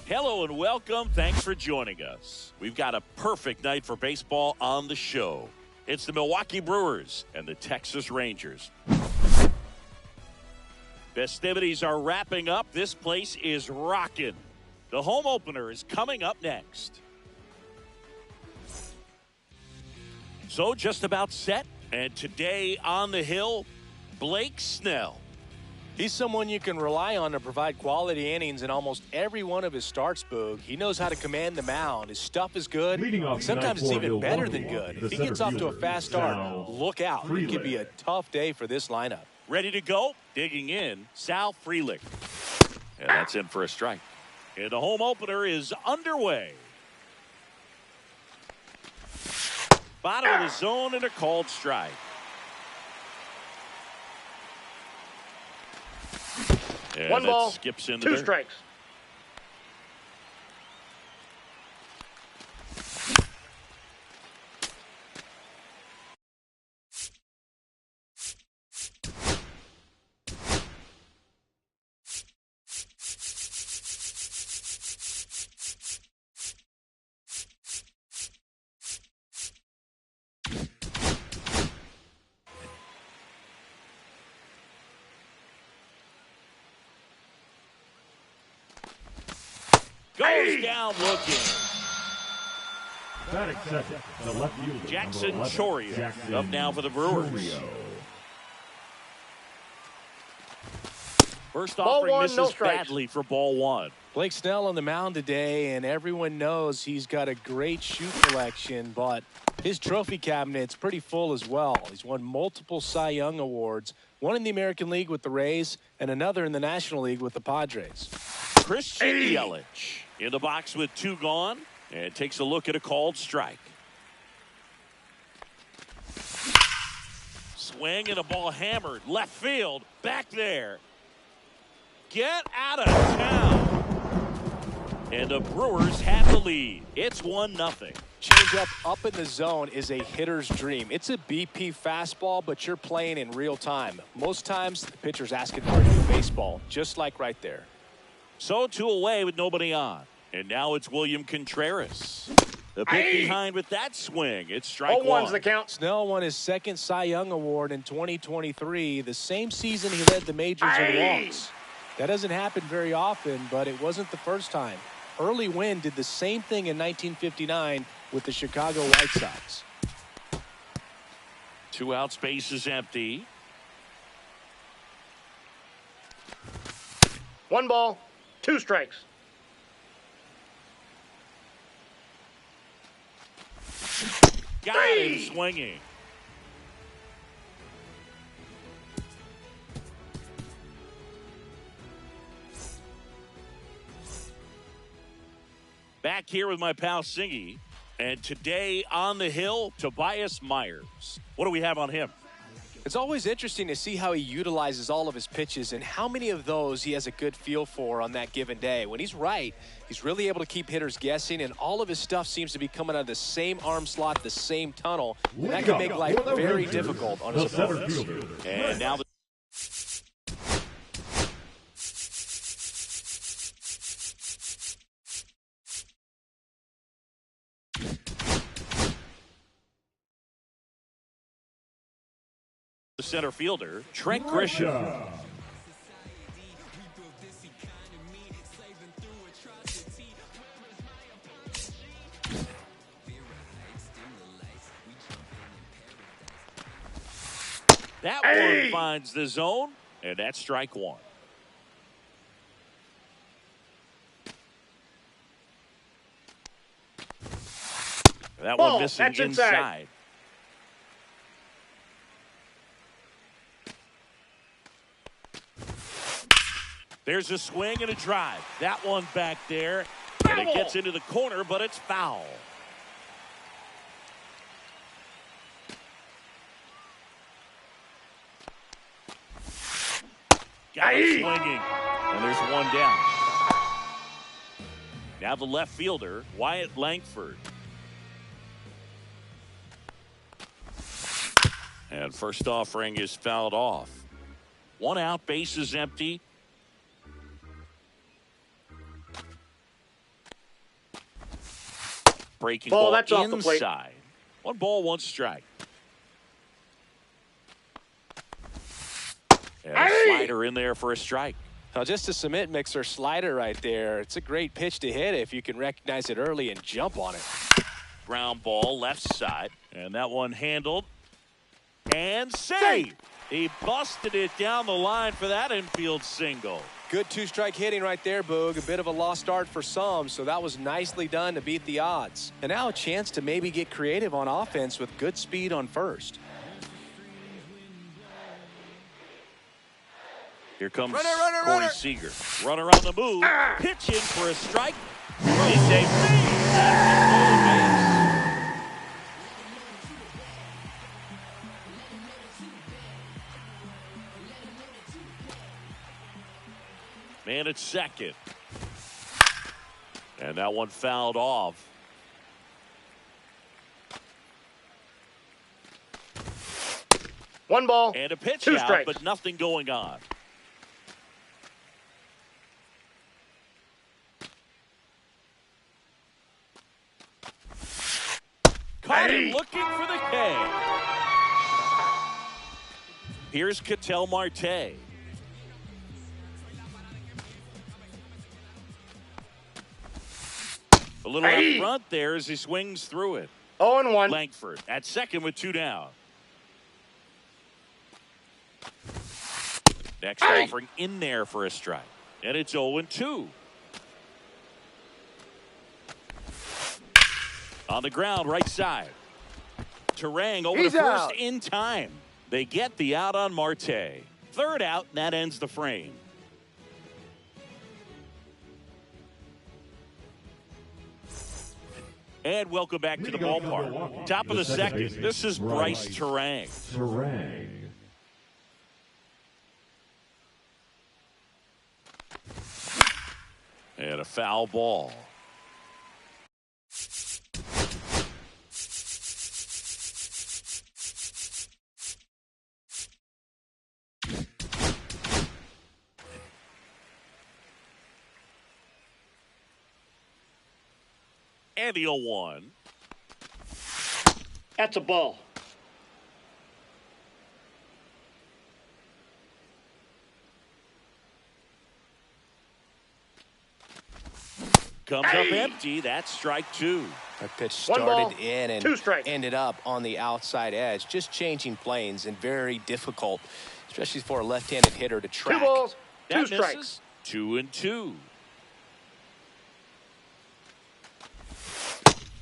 Hello and welcome. Thanks for joining us. We've got a perfect night for baseball on the show. It's the Milwaukee Brewers and the Texas Rangers. Festivities are wrapping up. This place is rocking. The home opener is coming up next. So just about set. And today on the hill, Blake Snell. He's someone you can rely on to provide quality innings in almost every one of his starts, Boog. He knows how to command the mound. His stuff is good. Sometimes it's even better than good. If he gets off to a fast start, look out. It could be a tough day for this lineup. Ready to go? Digging in, Sal Frelick. And that's in for a strike. And the home opener is underway. Bottom of the zone and a called strike. And one ball, skips into two strikes. Goes down looking. Batting second, the left fielder, Jackson number 11, Chourio Jackson up now for the Brewers. Chourio. First Ball offering one, misses no strikes. badly for ball one. Blake Snell on the mound today, and everyone knows he's got a great shoe collection, but his trophy cabinet's pretty full as well. He's won multiple Cy Young awards, one in the American League with the Rays and another in the National League with the Padres. Christian Yelich in the box with two gone and takes a look at a called strike. Swing and a ball hammered left field back there. Get out of town. And the Brewers have the lead. It's 1-0. Changeup up in the zone is a hitter's dream. It's a BP fastball, but you're playing in real time. Most times the pitcher's asking for a new baseball, just like right there. So 2 away with nobody on. And now it's William Contreras. The pick behind with that swing. It's strike 0-1's one. the count. Snell won his second Cy Young Award in 2023, the same season he led the majors in walks. That doesn't happen very often, but it wasn't the first time. Early Wynn did the same thing in 1959 with the Chicago White Sox. 2 outs, base is empty. One ball, two strikes. Got him swinging. Back here with my pal Singy. And today on the hill, Tobias Myers. What do we have on him? It's always interesting to see how he utilizes all of his pitches and how many of those he has a good feel for on that given day. When he's right, he's really able to keep hitters guessing, and all of his stuff seems to be coming out of the same arm slot, the same tunnel. And that can make life very difficult on his opponents. And now the center fielder, Trent Grisham. That one finds the zone, and that's strike one. That one missing inside. There's a swing and a drive. That one back there. And it gets into the corner, but it's foul. Got it swinging. And there's one down. Now the left fielder, Wyatt Langford. And first offering is fouled off. 1 out, base is empty. Breaking Ball, ball that's off the plate. inside. 1 ball, 1 strike. And a slider in there for a strike. Now, just a cement mixer slider right there. It's a great pitch to hit if you can recognize it early and jump on it. Ground ball left side. And that one handled. And saved. He busted it down the line for that infield single. Good 2-strike hitting right there, Boog. A bit of a lost start for some, so that was nicely done to beat the odds. And now a chance to maybe get creative on offense with good speed on first. Here comes Corey Seager. Runner on the move. Pitching for a strike. He saved Man at second. And that one fouled off. One ball, And a pitch 2 out, strikes. but nothing going on. Caught him looking for the K. Here's Ketel Marte. A little out front there as he swings through it. 0-1. Langford at second with 2 down. Next offering in there for a strike. And it's 0-2. On the ground, right side. Terang over to first in time. They get the out on Marte. Third out, and that ends the frame. And welcome back to the ballpark. Top of the second. This is Bryce Terang. And a foul ball. And the 0-1. That's a ball. Comes up empty. That's strike 2. That pitch 1 ball, started in and 2 strikes. ended up on the outside edge. Just changing planes and very difficult, especially for a left-handed hitter to 2 track. balls, 2 That strikes. misses. 2-2.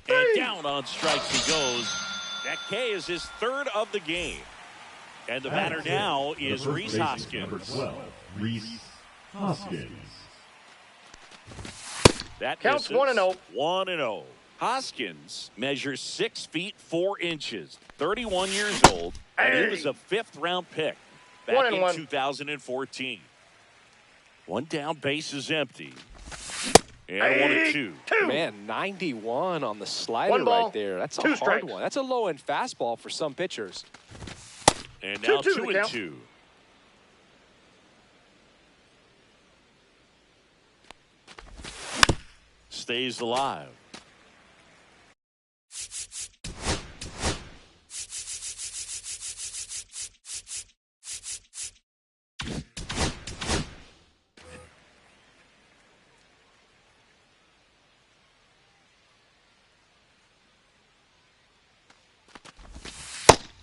And down on strikes he goes. That K is his 3rd of the game. And the batter now is Rhys Hoskins. 12, Rhys Hoskins. That Counts misses. 1-0. 1-0. Hoskins measures 6 feet 4 inches, 31 years old, and he was a 5th-round pick back in 1-1. 2014. 1 down, base is empty. And 1-2. Man, 91 on the slider 1 ball, right there. That's a 2 hard strikes. one. That's a low-end fastball for some pitchers. And now 2-2 the count. 2-2. Stays alive.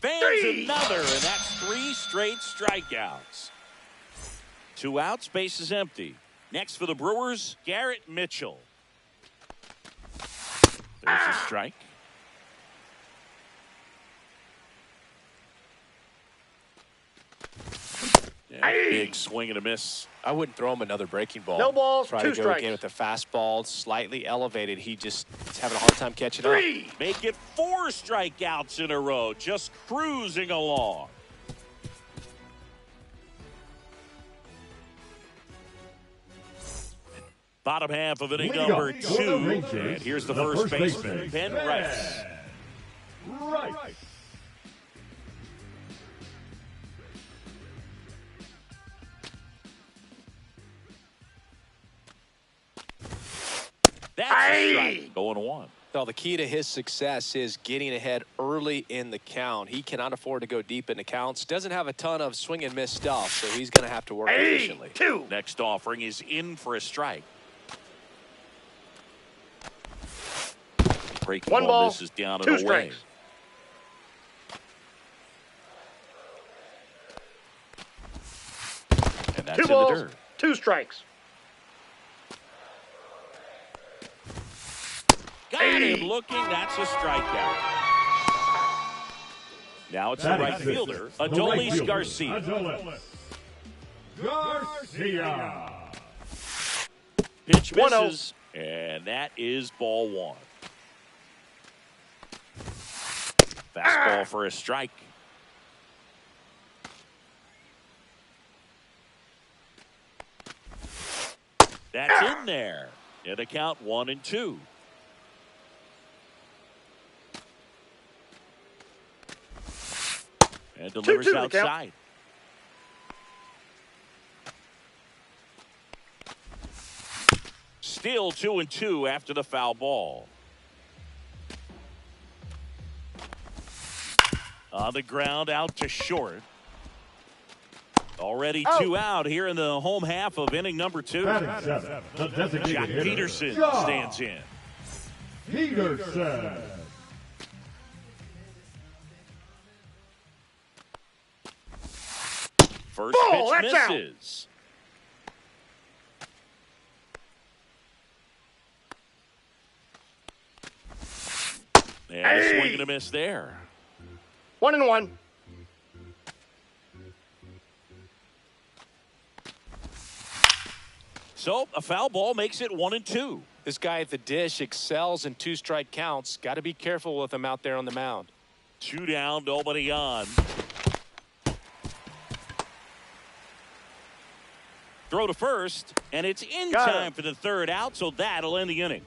Fans another, and that's 3 straight strikeouts. 2 outs, base is empty. Next for the Brewers, Garrett Mitchell. There's a strike. Yeah, big swing and a miss. I wouldn't throw him another breaking ball. No balls, Try 2 to go strikes. again with the fastball, slightly elevated. He just is having a hard time catching up. 3. Make it 4 strikeouts in a row, just cruising along. Bottom half of inning Leading number up for the 2. Rangers, And here's the first baseman, Ben Rice. Rice. That's a strike. Going 1. Well, the key to his success is getting ahead early in the count. He cannot afford to go deep into counts. Doesn't have a ton of swing and miss stuff, so he's going to have to work efficiently. 2. Next offering is in for a strike. Breaking 1 ball. This is down 2 and away. strikes. And that's 2 in the balls. dirt. 2 strikes. Got him looking. That's a strikeout. Now it's the Batting right sixth, fielder, the right Adolis fielder, Garcia. Adolis Garcia. Pitch 1-0. misses, and that is ball 1. Fastball for a strike. That's in there. And the count 1-2. And delivers 2-2 the count. outside. Still 2-2 after the foul ball. On the ground, out to short. Already 2 out here in the home half of inning number 2. Batting seventh, the designated Jack hitter, Peterson Josh stands in. Peterson. First Ball, pitch that's out. misses. And a swing and a miss there. 1-1. So a foul ball makes it 1-2. This guy at the dish excels in 2-strike counts. Got to be careful with him out there on the mound. 2 down, nobody on. Throw to first, and it's in Got time him. for the 3rd out, so that'll end the inning.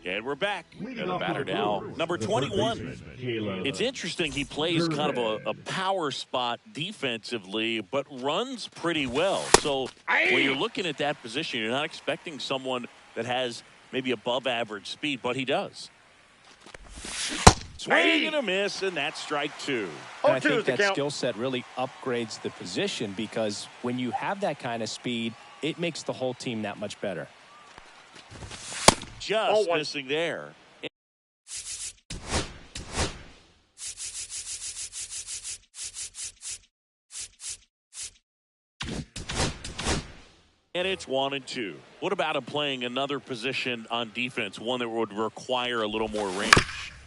And we're back. Leading And the off batter the now, Brewers, number the 21. first baseman, Caleb It's interesting. He plays kind of a power spot defensively, but runs pretty well. So when you're looking at that position, you're not expecting someone that has maybe above average speed, but he does. Swing and a miss, and that's strike 2. And I 0-2 think is the that count. skill set really upgrades the position, because when you have that kind of speed, it makes the whole team that much better. Just 0-1. missing there. And it's 1-2. What about him playing another position on defense, one that would require a little more range?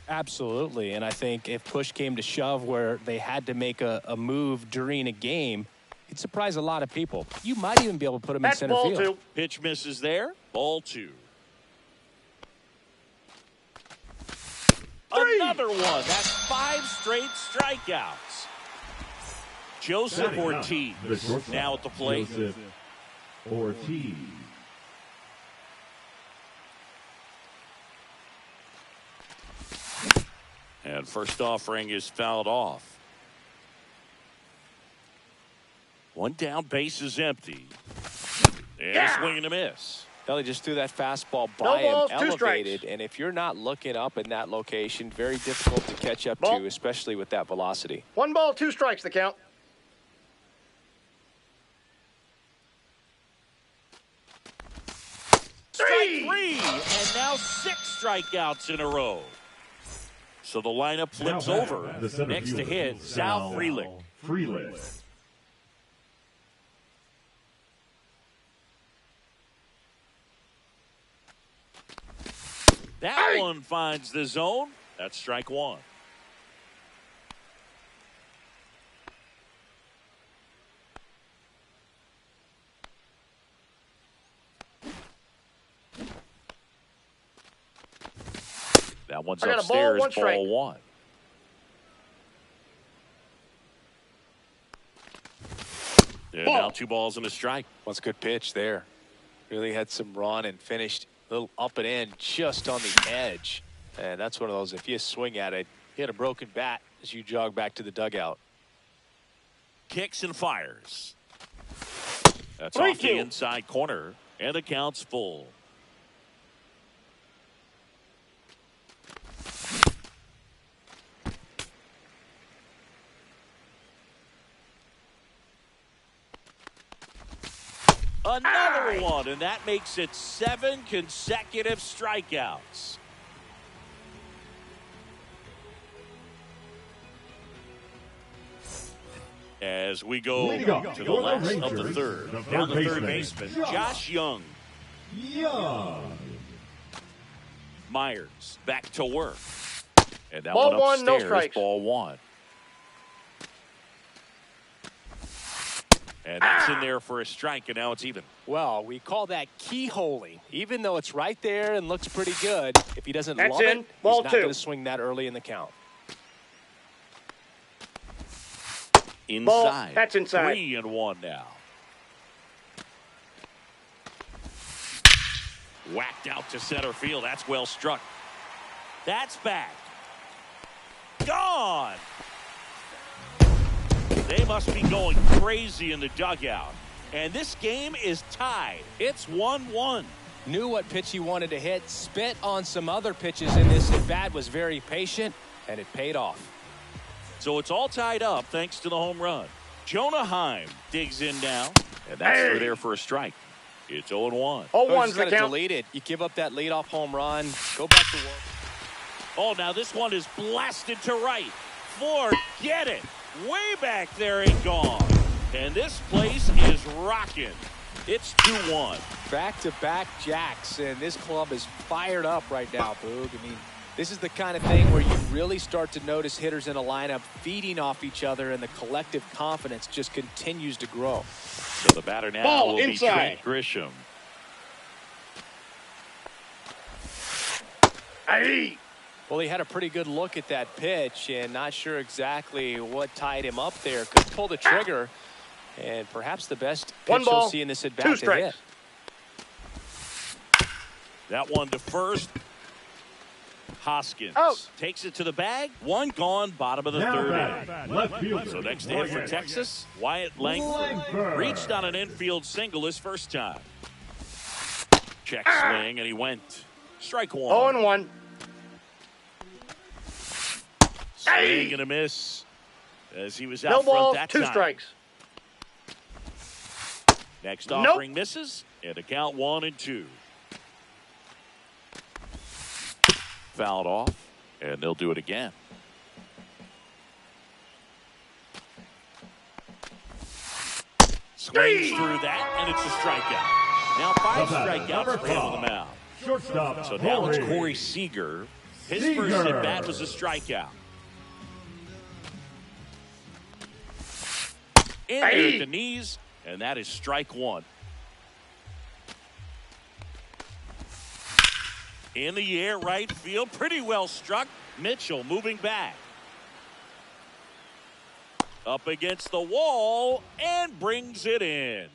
Absolutely. And I think if push came to shove where they had to make a move during a game, it'd surprise a lot of people. You might even be able to put him in That's center ball field. 2. Pitch misses there. Ball 2. Another one. That's 5 straight strikeouts. Joseph Batting ninth, Ortiz the shortstop, now at the plate. Joseph Ortiz. And first offering is fouled off. 1 down, base is empty. And a swing and a miss. Belly just threw that fastball No by him, balls, 2 elevated, strikes. and if you're not looking up in that location, very difficult to catch up Ball. to, especially with that velocity. 1 ball, 2 strikes the count. Strike 3, and now 6 strikeouts in a row. So the lineup flips Now over. batting, the center Next to fielder, hit, Sal Frelick. Frelick. That one finds the zone. That's strike 1. That one's I got a ball, upstairs, 1 strike. ball 1. And Ball. now 2 balls and a strike. What's a good pitch there. Really had some run and finished a little up and in just on the edge. And that's one of those, if you swing at it, hit a broken bat as you jog back to the dugout. Kicks and fires. That's off the inside corner, and the count's full. Another one, and that makes it 7 consecutive strikeouts. As we go to the last of the third. Down the third baseman, Josh Young. Myers back to work. And that Ball one upstairs, one, no strikes. ball one. And that's in there for a strike, and now it's even. Well, we call that keyholing. Even though it's right there and looks pretty good, if he doesn't love it, Ball he's not two. going to swing that early in the count. Inside. That's inside. 3-1 now. Whacked out to center field. That's well struck. That's back. Gone. They must be going crazy in the dugout. And this game is tied. It's 1-1. Knew what pitch he wanted to hit, spit on some other pitches in this at bat, was very patient, and it paid off. So it's all tied up thanks to the home run. Jonah Heim digs in now, and that's there for a strike. It's 0-1. Oh, He's one's the got to count. delete it. You give up that leadoff home run, go back to work. Oh, now this one is blasted to right. Forget it. Way back there and gone. And this place is rocking. It's 2-1. Back-to-back jacks, and this club is fired up right now, Boog. I mean, this is the kind of thing where you really start to notice hitters in a lineup feeding off each other, and the collective confidence just continues to grow. So the batter now Ball will inside. be Trent Grisham. Well, he had a pretty good look at that pitch, and not sure exactly what tied him up there. Could pull the trigger, and perhaps the best pitch you'll see in this at bat two to strikes. hit. That one to first. Hoskins Out. takes it to the bag. One gone, bottom of the Now third batting, inning. left fielder. So next to hit for Texas, Wyatt Langford reached on an infield single his first time. Check swing, and he went. Strike one. 0-1. Swing and a miss as he was No out front balls, that two time. strikes. Next offering misses, and a count 1-2. Fouled off, and they'll do it again. Swings through that, and it's a strikeout. Now 5 strikeouts for him on the mound. Shortstop. So now it's Corey Seager. His first at bat was a strikeout. In there at the knees, and that is strike one. In the air, right field, pretty well struck. Mitchell moving back. Up against the wall and brings it in.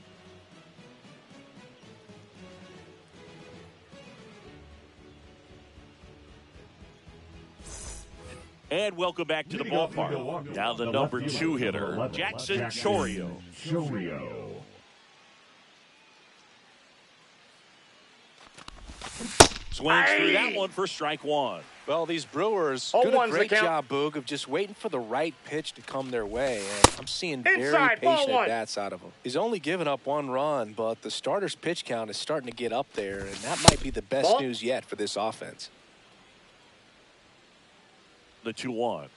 And welcome back to the ballpark. Now the number 2 hitter, Jackson Chourio. Swings through that one for strike one. Well, these Brewers Oh, doing a one's the great count. job, Boog, of just waiting for the right pitch to come their way. And I'm seeing very Inside, ball patient one. at-bats out of him. He's only given up 1 run, but the starter's pitch count is starting to get up there, and that might be the best Ball. news yet for this offense. The 2-1.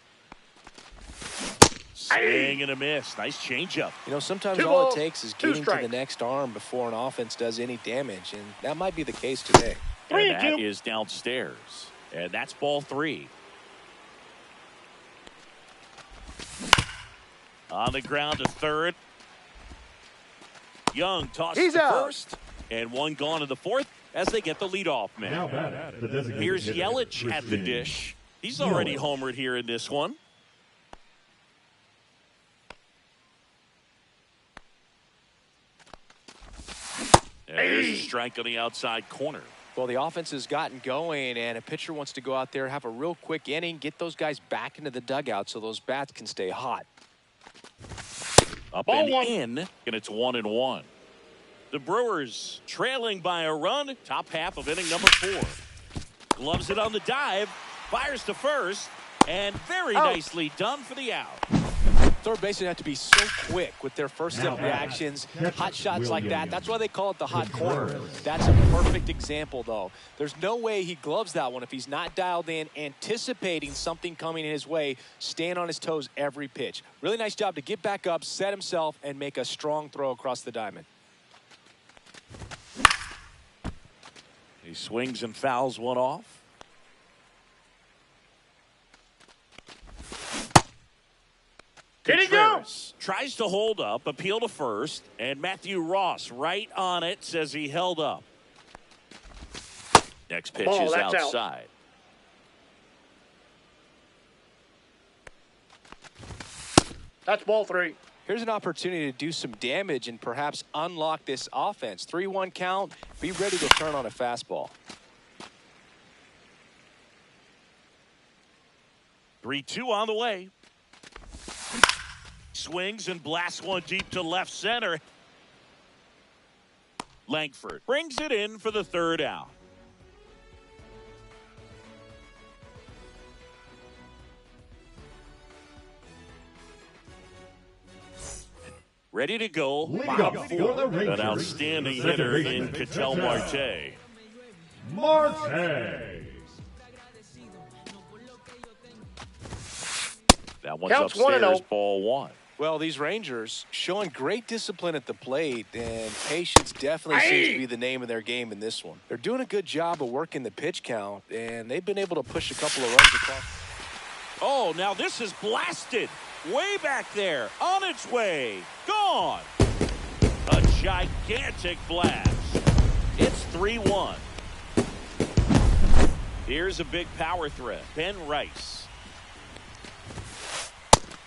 Swing and a miss. Nice changeup. You know, sometimes 2 all balls, it takes is 2 getting to the strikes. next arm before an offense does any damage, and that might be the case today. And that is downstairs. And that's ball 3. On the ground to third. Young tosses He's to out. first. And 1 gone in the 4th as they get the leadoff man. Now batting, the designated Here's hitter, Yelich at the Christian dish. He's already Yelich. homered here in this one. And there's a strike on the outside corner. Well, the offense has gotten going, and a pitcher wants to go out there, have a real quick inning, get those guys back into the dugout so those bats can stay hot. Up Ball and one. in, and it's 1-1. The Brewers trailing by a run. Top half of inning number 4. Gloves it on the dive. Fires to first. And very nicely done for the out. Third basemen have to be so quick with their first step reactions, hot shots like that. That's why they call it the hot corner. That's a perfect example, though. There's no way he gloves that one if he's not dialed in, anticipating something coming in his way, staying on his toes every pitch. Really nice job to get back up, set himself, and make a strong throw across the diamond. He swings and fouls one off. Did he go? Tries to hold up, appeal to first, and Matthew Ross right on it, says he held up. Next pitch is outside. That's ball 3. Here's an opportunity to do some damage and perhaps unlock this offense. 3-1 count. Be ready to turn on a fastball. 3-2 on the way. Swings and blasts one deep to left center. Langford brings it in for the third out. Ready to go. Bob Ford, an outstanding hitter in Ketel Marte. Marte. That one's Counts upstairs, 1-0. ball 1. Well, these Rangers showing great discipline at the plate, and patience definitely seems to be the name of their game in this one. They're doing a good job of working the pitch count, and they've been able to push a couple of runs across. Oh, now this is blasted. Way back there. On its way. Gone. A gigantic blast. It's 3-1. Here's a big power threat. Ben Rice.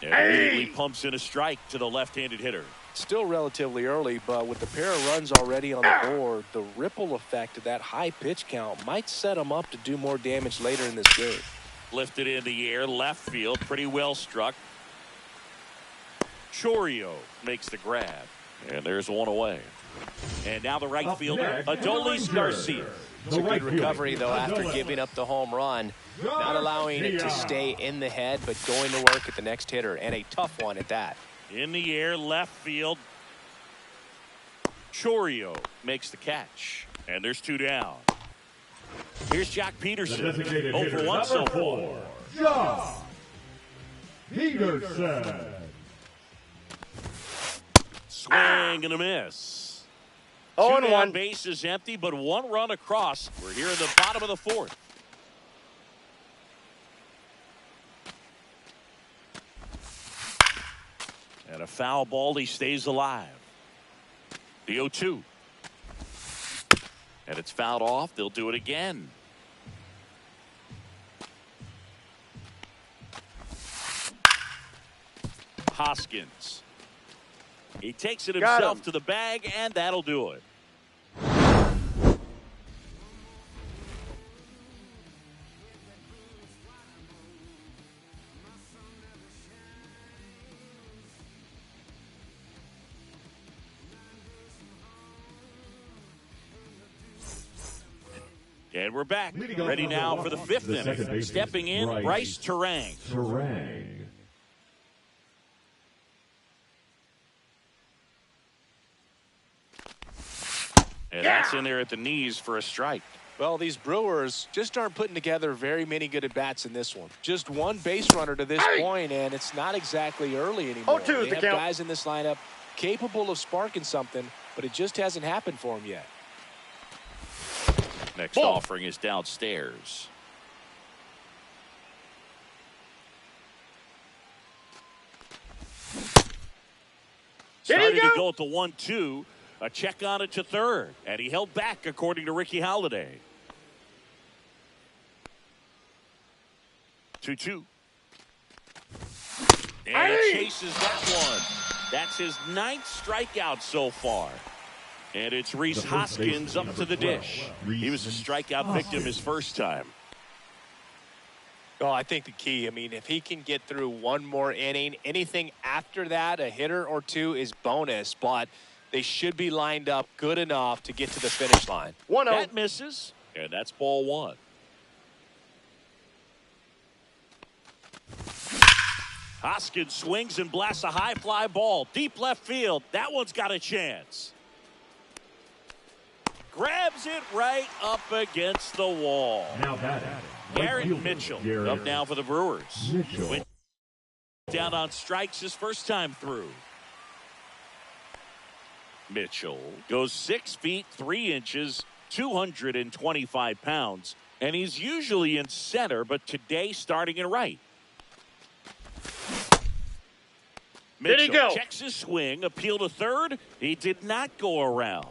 And immediately pumps in a strike to the left-handed hitter. Still relatively early, but with the pair of runs already on the board, the ripple effect of that high pitch count might set them up to do more damage later in this game. Lifted in the air, left field, pretty well struck. Chourio makes the grab, and there's one away. And now the right fielder, Adolis Garcia. It's a good recovery, though, after giving up the home run. Not allowing it to stay in the head, but going to work at the next hitter, and a tough one at that. In the air, left field. Chourio makes the catch, and there's 2 down. Here's Jock Peterson. 0 for 1 so far. Jock Peterson. Swing and a miss. 0 2 and down, 1. base is empty, but 1 run across. We're here in the bottom of the 4th. And a foul ball, he stays alive. The 0-2. And it's fouled off. They'll do it again. Hoskins. He takes it himself to the bag, and that'll do it. And we're back. Ready now for the 5th inning. Stepping in, Bryce Turang. And that's in there at the knees for a strike. Well, these Brewers just aren't putting together very many good at-bats in this one. Just one base runner to this point, and it's not exactly early anymore. 0-2 they the have count. guys in this lineup capable of sparking something, but it just hasn't happened for them yet. Next offering is downstairs. Starting to go at the 1-2. A check on it to third. And he held back, according to Ricky Halladay. 2-2. And he chases that one. That's his 9th strikeout so far. And it's Rhys Hoskins up to the dish. He was a strikeout victim his first time. Oh, I think the key, if he can get through one more inning, anything after that, a hitter or two is bonus. But They should be lined up good enough to get to the finish line. 1-0. That misses, and that's ball one. Hoskins swings and blasts a high fly ball. Deep left field. That one's got a chance. Grabs it right up against the wall. Now batting. Garrett Right fielder, Mitchell Garrett up now for the Brewers. Mitchell. Went down on strikes his first time through. Mitchell goes 6 feet 3 inches, 225 pounds, and he's usually in center, but today starting in right. Did he Mitchell go? checks his swing, appeal to third. He did not go around.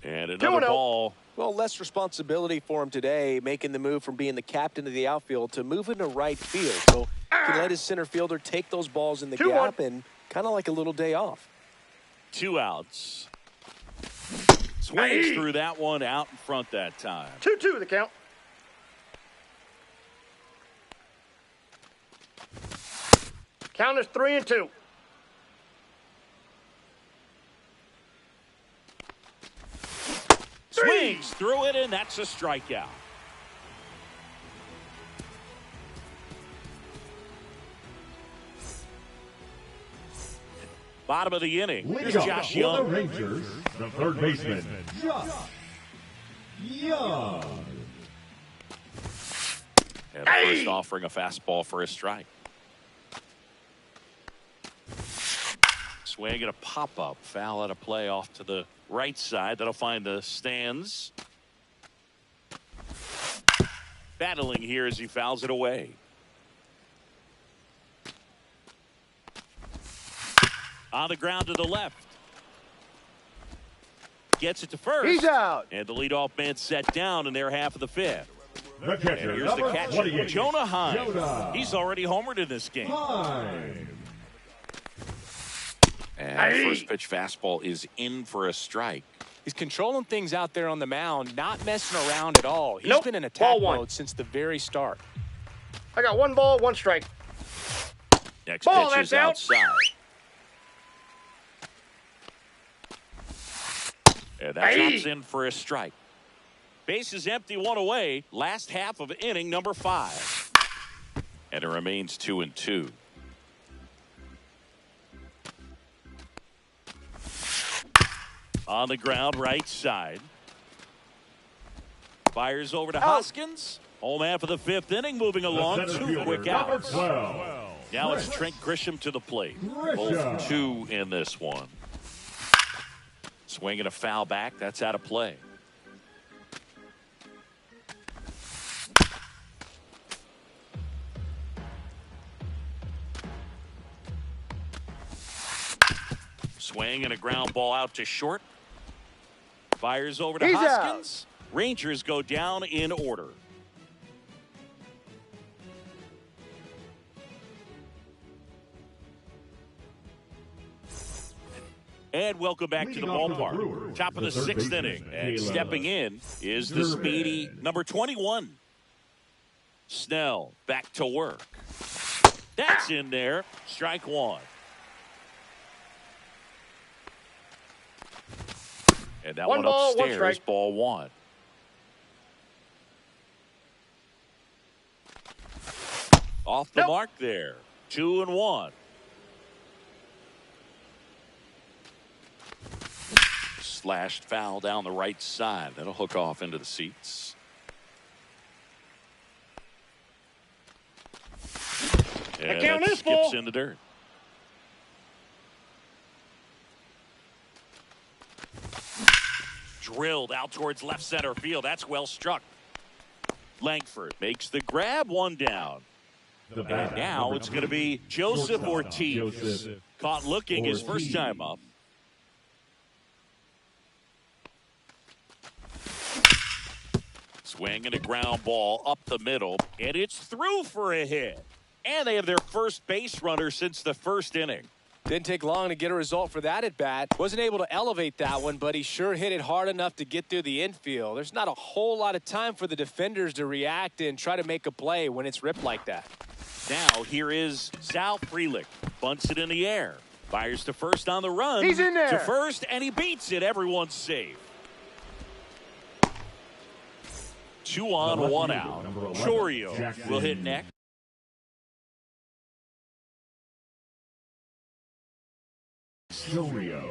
And another 2-0. ball. Well, less responsibility for him today, making the move from being the captain of the outfield to moving to right field. So he can let his center fielder take those balls in the 2-1. gap and kind of like a little day off. 2 outs. Swings through that one out in front that time. 2-2 the count. Count is 3-2. Swings through it, and that's a strikeout. Bottom of the inning. Here's Leading off Josh for the Young. Rangers, the third baseman, Josh Young. And the first offering a fastball for a strike. Swing and a pop-up. Foul out of play off to the right side. That'll find the stands. Battling here as he fouls it away. On the ground to the left. Gets it to first. He's out. And the leadoff man set down in their half of the fifth. The And catcher, here's the number catcher, 28, Jonah Heim. Jonah He's already homered in this game. Heim. And the first pitch fastball is in for a strike. He's controlling things out there on the mound, not messing around at all. He's Nope. been in Ball attack one. mode since the very start. I got 1 ball, 1 strike. Next Ball, pitch is that's out. outside. And that drops in for a strike. Base is empty, 1 away. Last half of inning number 5. And it remains 2-2. On the ground, right side. Fires over to Hoskins. Home half of the 5th inning, moving along. The center 2 fielder, quick number outs. 12. Now it's Trent Grisham to the plate. Both Grisham. 2 in this one. Swinging a foul back. That's out of play. Swing and a ground ball out to short. Fires over to He's out. Hoskins. Rangers go down in order. And welcome back to the Leading off for the ballpark. Brewers, Top of the the third 6th baseman, inning. And Taylor stepping in is the Zerman. speedy number 21. Snell back to work. That's in there. Strike 1. And that 1 one ball, 1 upstairs, strike. ball 1. Off the Nope. mark there. 2-1. Slashed foul down the right side. That'll hook off into the seats. And count that is skips full. in the dirt. Drilled out towards left center field. That's well struck. Langford makes the grab, 1 down. The And batter, now number it's going to be Joseph shortstop, Ortiz. Joseph Caught looking his first Ortiz. time up. Swing and a ground ball up the middle, and it's through for a hit. And they have their first base runner since the first inning. Didn't take long to get a result for that at bat. Wasn't able to elevate that one, but he sure hit it hard enough to get through the infield. There's not a whole lot of time for the defenders to react and try to make a play when it's ripped like that. Now here is Sal Frelick. Bunts it in the air. Fires to first on the run. He's in there. To first, and he beats it. Everyone's safe. 2 on, 1 out. Chourio will hit next. Chourio.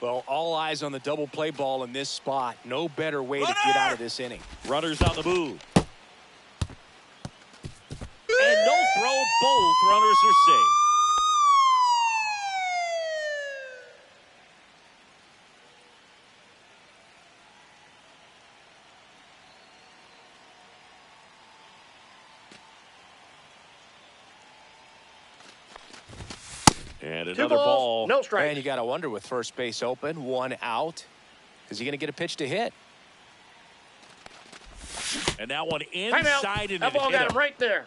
Well, all eyes on the double play ball in this spot. No better way to get out of this inning. Runners on the move. And no throw. Both runners are safe. And 2 another balls, ball. no strikes. And you got to wonder, with first base open, 1 out, is he going to get a pitch to hit? And that one Time out. inside and That ball got him right there.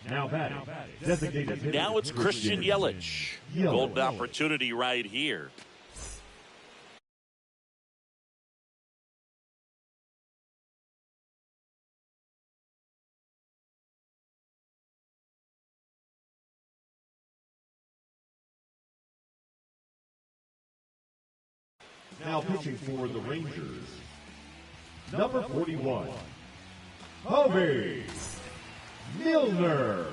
Now batting. Designated hitter, Now it's Christian Yelich. Golden opportunity right here. Now pitching for the Rangers. Number 41. Kobe Milner.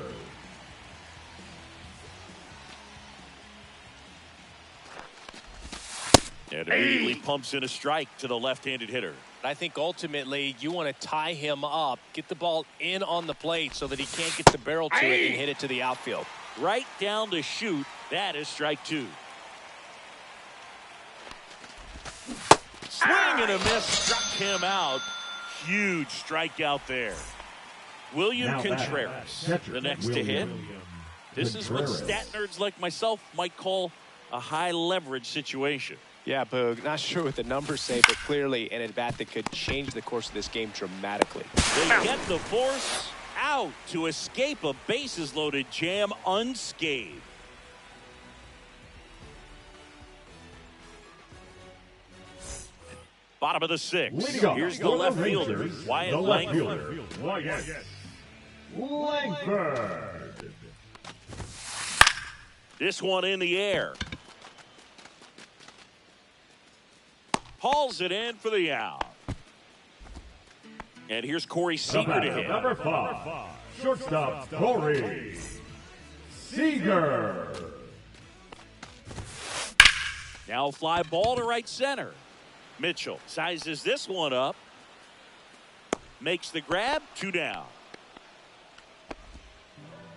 And immediately pumps in a strike to the left-handed hitter. I think ultimately you want to tie him up, get the ball in on the plate so that he can't get the barrel to it and hit it to the outfield. Right down to shoot. That is strike 2. Swing and a miss. Struck him out. Huge strikeout there. William Now Contreras, batting. the next to hit. This is what stat nerds like myself might call a high-leverage situation. Yeah, Boog, not sure what the numbers say, but clearly an at-bat that could change the course of this game dramatically. They get the force out to escape a bases-loaded jam unscathed. Bottom of the 6th. Here's the left fielder, Wyatt Langford. Wyatt Langford. This one in the air. Hauls it in for the out. And here's Corey Seager to hit. Number 5. Shortstop Corey Seager. Now a fly ball to right center. Mitchell sizes this one up. Makes the grab. 2 down.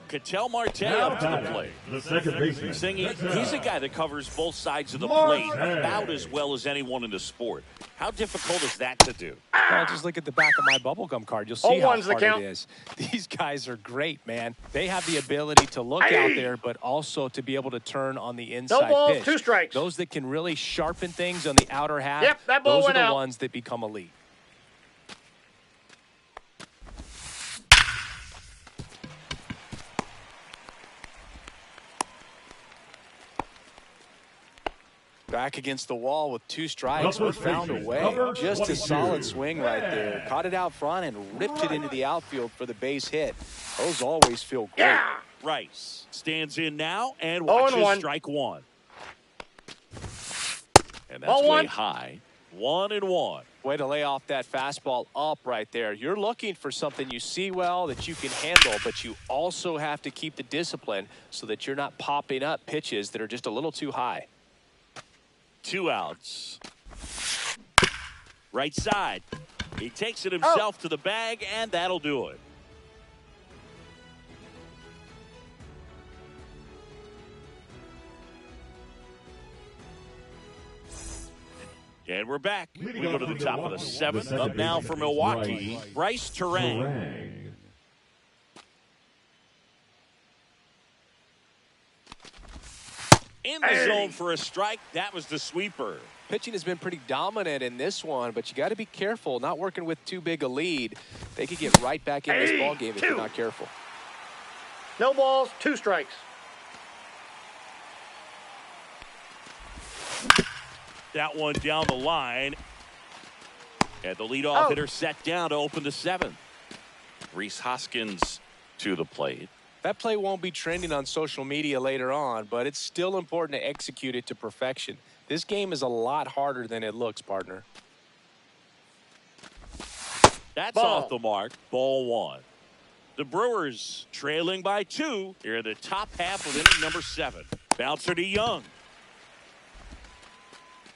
Ketel Marte up to the plate. The second baseman. He's a guy that covers both sides of the plate about as well as anyone in the sport. How difficult is that to do? Well, just look at the back of my bubblegum card. You'll see how 0-1's the hard count. it is. These guys are great, man. They have the ability to look out there, but also to be able to turn on the inside balls, pitch. 2 strikes. Those that can really sharpen things on the outer half, Yep, that ball those are went the out. ones that become elite. Back against the wall with 2 strikes, but found a way. Just a solid swing right there. Caught it out front and ripped it into the outfield for the base hit. Those always feel great. Yeah. Rice stands in now and watches 0-1. strike 1. And that's 0-1. way high. 1-1. Way to lay off that fastball up right there. You're looking for something you see well that you can handle, but you also have to keep the discipline so that you're not popping up pitches that are just a little too high. 2 outs. Right side. He takes it himself to the bag, and that'll do it. And we're back. We go to the top of the 7th. Up now for Milwaukee, Bryce Terang. In the zone for a strike. That was the sweeper. Pitching has been pretty dominant in this one, but you got to be careful. Not working with too big a lead. They could get right back in this ballgame if you're not careful. No balls, 2 strikes. That one down the line. And the leadoff hitter set down to open the 7th. Rhys Hoskins to the plate. That play won't be trending on social media later on, but it's still important to execute it to perfection. This game is a lot harder than it looks, partner. That's Ball. off the mark. Ball one. The Brewers trailing by 2 here in the top half of inning number 7. Bouncer to Young.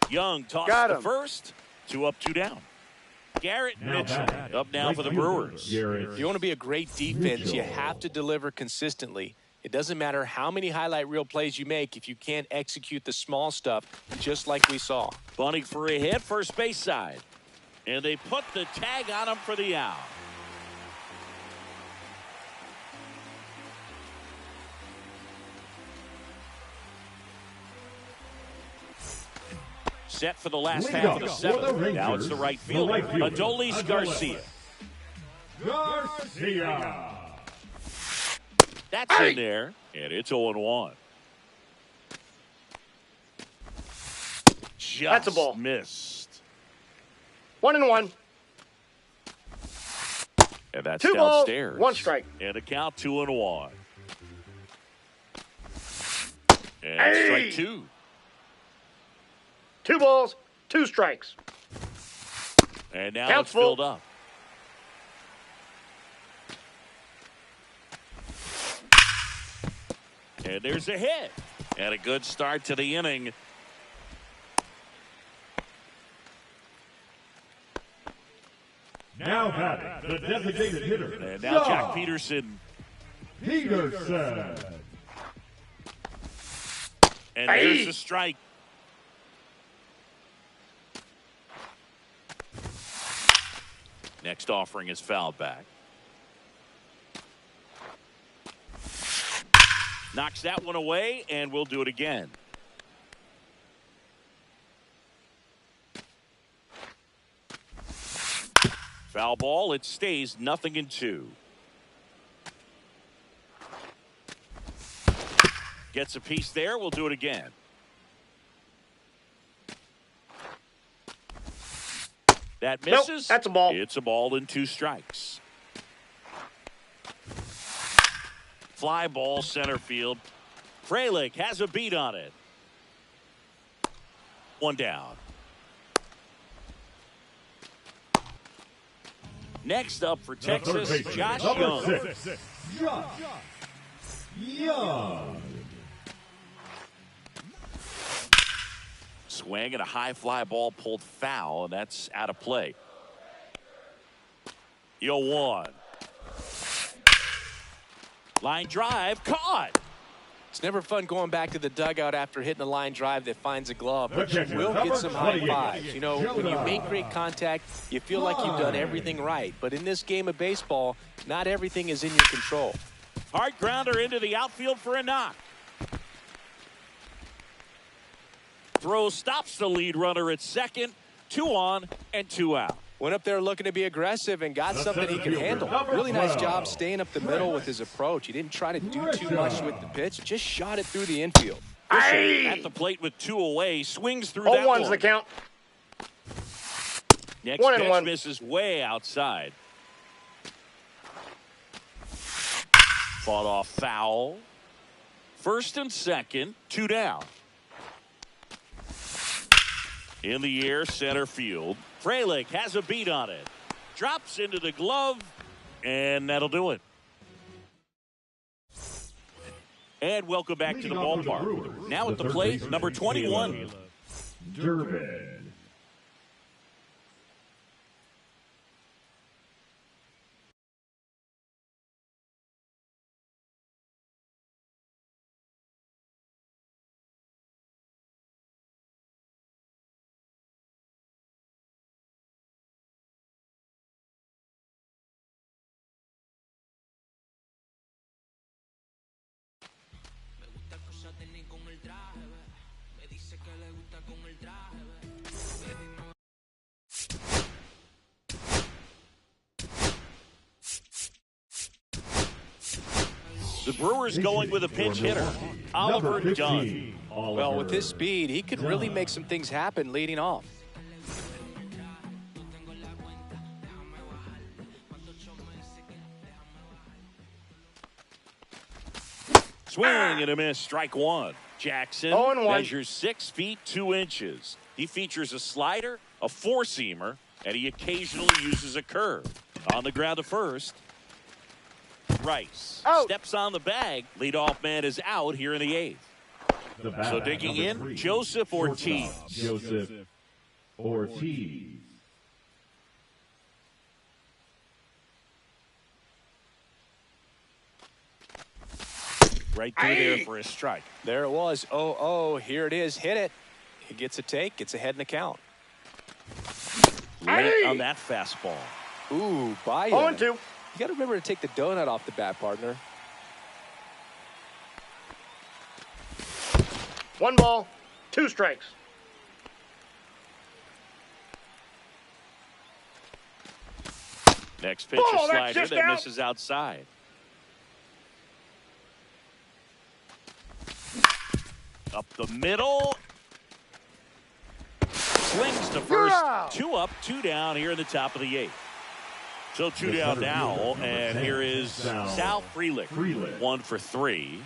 Young tosses Got to him. first. 2 up, 2 down. Garrett Now Mitchell batting, up now right for the fielder, Brewers. Garrett If you want to be a great defense, you Mitchell. have to deliver consistently. It doesn't matter how many highlight reel plays you make if you can't execute the small stuff, just like we saw. Bunting for a hit, first base side. And they put the tag on him for the out. Set for the last Leading half of off the for the 7th. Now it's Rangers, the right the fielder, right fielder, Adolis Adolis Garcia. Garcia. That's in there, and it's 0-1. Just That's a ball. missed. 1-1. And that's 2 balls, downstairs. 1 strike. And a count 2-1. And Hey! strike 2. 2 balls, 2 strikes. And now Count's it's filled full. up. And there's a hit. And a good start to the inning. Now batting, the designated hitter. And now Jack Josh Peterson. Peterson. And Hey! there's a strike. Next offering is fouled back. Knocks that one away, and we'll do it again. Foul ball. It stays 0-2. Gets a piece there. We'll do it again. That Nope, misses. that's a ball. It's a ball and 2 strikes. Fly ball center field. Frelick has a beat on it. 1 down. Next up for The third Texas, baseman, Josh number Young. 6, Josh Young. Swing and a high fly ball pulled foul, and that's out of play. 0-1. Line drive caught. It's never fun going back to the dugout after hitting a line drive that finds a glove, but The you catcher, will get number some high 28, fives. You know, when you make great contact, you feel like you've done everything right. But in this game of baseball, not everything is in your control. Hard grounder into the outfield for a knock. Throw stops the lead runner at second. 2 on and 2 out. Went up there looking to be aggressive and got The something he center can fielder, handle. number Really nice 12, job staying up the middle with his approach. He didn't try to do too Grisham. much with the pitch, just shot it through the infield. Hey! At the plate with 2 away, swings through that 0-1's one. the count. Next 1-1. pitch misses way outside. Fought off foul. First and second, 2 down. In the air, center field. Frelick has a beat on it. Drops into the glove, and that'll do it. And welcome back to the Leading off for the ballpark. Brewers, Now at the third plate, baseman, number 21. Caleb Durbin. The Brewers going with a pinch hitter, Oliver Number Dunn. 15, Well, with his Oliver speed, he could really make some things happen leading off. Swing and a miss, strike one. Jackson 0-1. measures 6 feet 2 inches. He features a slider, a four-seamer, and he occasionally uses a curve. On the ground to first. Rice Out. steps on the bag. Leadoff man is out here in the 8th. The batter, So digging number in, 3, Joseph Ortiz. shortstop, Joseph Ortiz. Right through there for a strike. There it was. 0-0. Here it is. Hit it. He gets a take. Gets ahead in the count. Late on that fastball. Ooh, by 0-2. You got to remember to take the donut off the bat, partner. 1 ball, 2 strikes. Next pitch, Oh, a that's slider just that out. misses outside. Up the middle. Swings to first. out. 2 up, 2 down here in the top of the 8th. So 2 The down center now, fielder, number and 10, here is Sal Sal Frelick. Frelick. 1 for 3.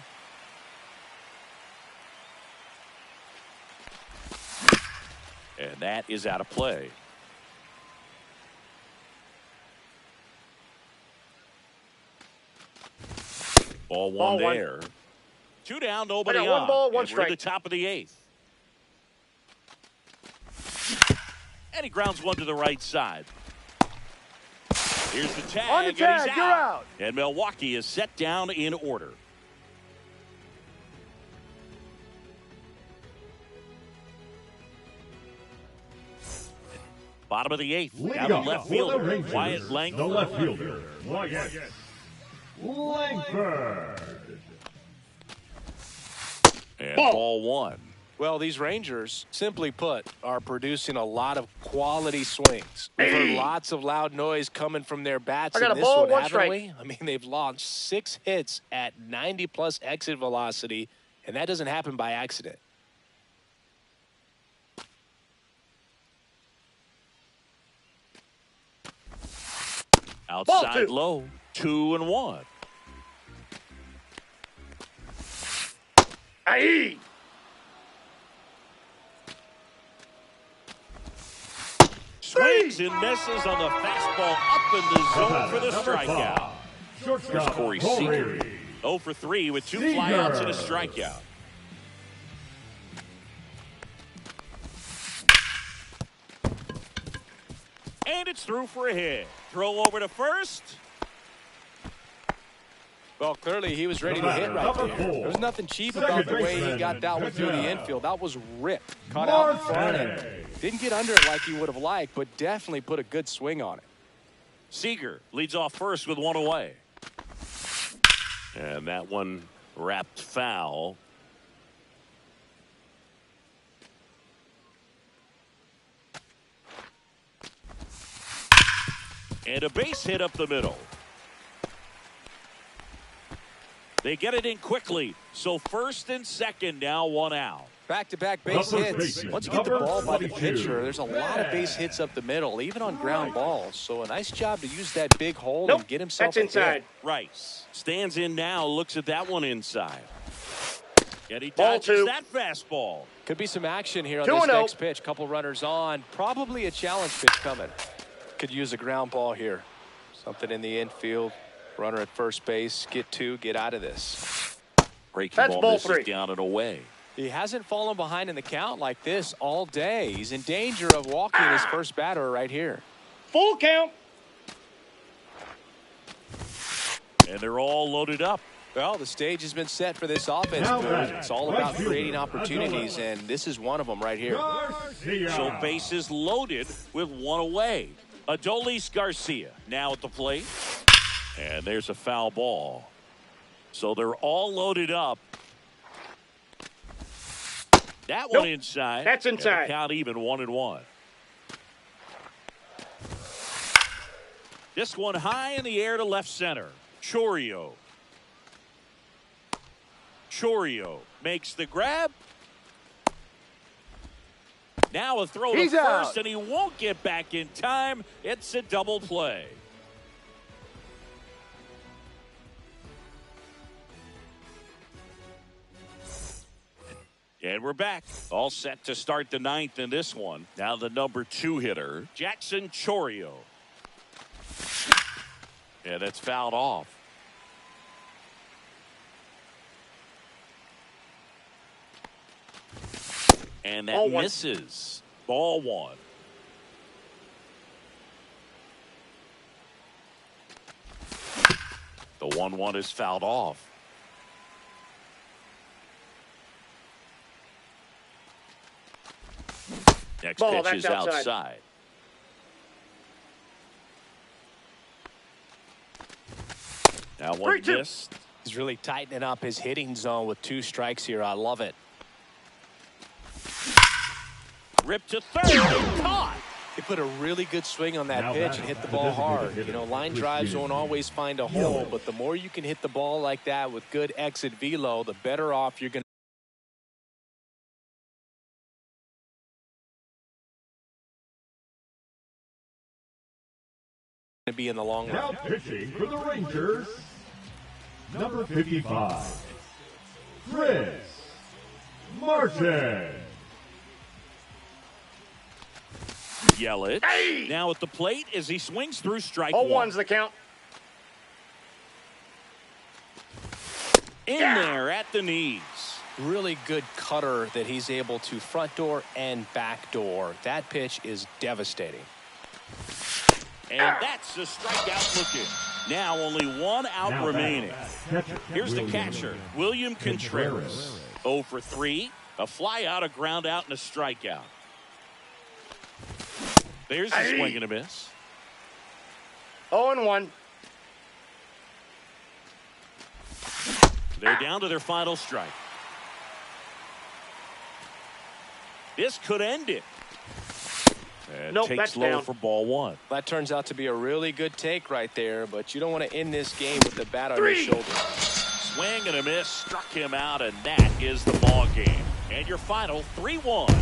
And that is out of play. Ball one Ball one. there. 2 down, nobody I got 1 on. ball, 1 And we're at strike. the top of the 8th. And he grounds one to the right side. Here's the tag, On the and tag, he's you're out. And Milwaukee is set down in order. Bottom of the 8th. Leading Now the off left for the fielder, Rangers, Wyatt Langford. The left fielder, Wyatt Langford. And Ball. ball 1. Well, these Rangers, simply put, are producing a lot of quality swings. We've heard lots of loud noise coming from their bats I got in a this ball, one, 1 haven't strike. we? I mean, they've launched 6 hits at 90-plus exit velocity, and that doesn't happen by accident. Outside Ball 2. low. 2-1. Aye. Swings and misses on the fastball up in the zone for the Number strikeout. 5, shortstop, Corey Corey. 0 for 3 with 2 Seager. flyouts and a strikeout. And it's through for a hit. Throw over to first. Well, clearly he was ready to hit right Number there. 4, There was nothing cheap second about the way he baseman, got that one through the Pitcher. infield. That was ripped. Caught out in front and Marte. didn't get under it like he would have liked, but definitely put a good swing on it. Seager leads off first with 1 away. And that one wrapped foul. And a base hit up the middle. They get it in quickly. So first and second now, 1 out. Back-to-back base Number hits. baseman, Once you get the number ball by the 22. pitcher, there's a lot of base hits up the middle, even on ground balls. So a nice job to use that big hole Nope, and get himself that's a hit. inside. Rice stands in now, looks at that one inside. And he Ball dodges 2. that fastball. Could be some action here on 2-0. this next pitch. Couple runners on. Probably a challenge pitch coming. Could use a ground ball here. Something in the infield. Runner at first base. Get 2. Get out of this. Breaking That's ball ball misses 3. down and away. He hasn't fallen behind in the count like this all day. He's in danger of walking his first batter right here. Full count. And they're all loaded up. Well, the stage has been set for this offense. Now Boone. batting, It's all right about fielder, creating opportunities, and this is one of them right here. Garcia. So bases loaded with 1 away. Adolis Garcia now at the plate. And there's a foul ball. So they're all loaded up. That one Nope. inside. That's And the inside. count even 1-1. This one high in the air to left center. Chorio. Chorio makes the grab. Now a throw He's to first, out. and he won't get back in time. It's a double play. And we're back. All set to start the ninth in this one. Now the number 2 hitter, Jackson Chourio. Yeah, that's fouled off. And that misses. Ball 1. The 1-1 is fouled off. Next pitch is outside. Now one missed. He's really tightening up his hitting zone with 2 strikes here. I love it. Ripped to third and caught. He put a really good swing on that pitch and hit the ball hard. You know, line drives won't always find a hole, but the more you can hit the ball like that with good exit velo, the better off you're going to be in the long run. Now pitching for the Rangers, number 55, Chris Martin. Yelich now at the plate as he swings through strike 0-1's the count. In there at the knees. Really good cutter that he's able to front door and back door. That pitch is devastating. And that's the strikeout looking. Now only 1 out remaining. Here's the catcher, William Contreras. 0 for 3, a fly out, a ground out, and a strikeout. There's a swing and a miss. 0-1. They're down to their final strike. This could end it. And Nope, takes that's low down. for ball 1. That turns out to be a really good take right there, but you don't want to end this game with the bat on your shoulder. Swing and a miss, struck him out, and that is the ball game. And your final 3-1.